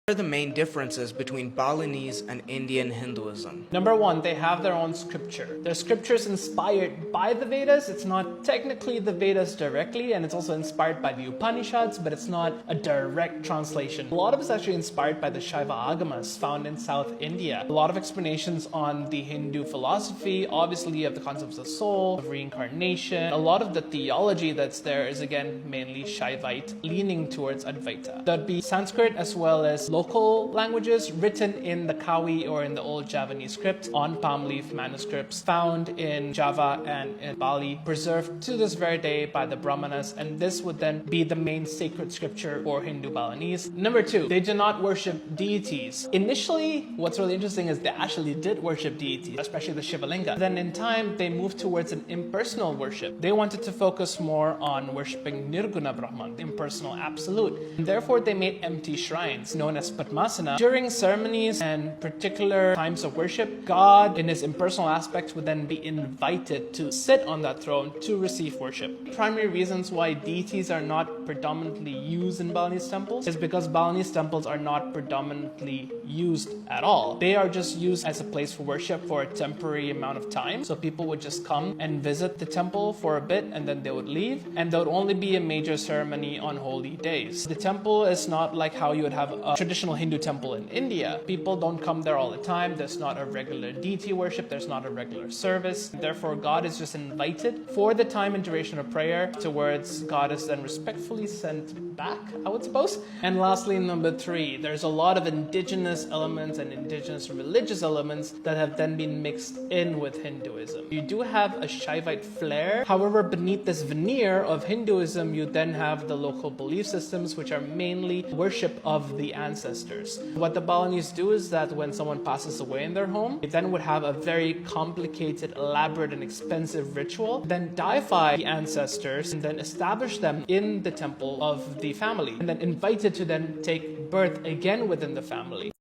What are the main differences between Balinese and Indian Hinduism? Number one, they have their own scripture. Their scripture is inspired by the Vedas. It's not technically the Vedas directly, and it's also inspired by the Upanishads, but it's not a direct translation. A lot of it's actually inspired by the Shaiva Agamas found in South India. A lot of explanations on the Hindu philosophy, obviously of the concepts of soul, of reincarnation. A lot of the theology that's there is again mainly Shaivite, leaning towards Advaita. That'd be Sanskrit as well as local languages written in the Kawi or in the old Javanese script on palm leaf manuscripts found in Java and in Bali, preserved to this very day by the Brahmanas, and this would then be the main sacred scripture for Hindu Balinese. Number two, they do not worship deities. Initially, what's really interesting is they actually did worship deities, especially the Shivalinga. Then in time, they moved towards an impersonal worship. They wanted to focus more on worshipping Nirguna Brahman, the impersonal absolute. And therefore, they made empty shrines known as Padmasana. During ceremonies and particular times of worship, God in his impersonal aspect would then be invited to sit on that throne to receive worship. Primary reasons why deities are not predominantly used in Balinese temples is because Balinese temples are not predominantly used at all. They are just used as a place for worship for a temporary amount of time. So people would just come and visit the temple for a bit and then they would leave, and there would only be a major ceremony on holy days. The temple is not like how you would have a traditional Hindu temple in India. People don't come there all the time. There's not a regular deity worship. There's not a regular service. Therefore, God is just invited for the time and duration of prayer, towards God is then respectfully sent back, I would suppose. And lastly, number three, there's a lot of indigenous elements and indigenous religious elements that have then been mixed in with Hinduism. You do have a Shaivite flair. However, beneath this veneer of Hinduism, you then have the local belief systems, which are mainly worship of the ancestors. What the Balinese do is that when someone passes away in their home, they then would have a very complicated, elaborate, and expensive ritual, then deify the ancestors, and then establish them in the temple of the family, and then invited to then take birth again within the family.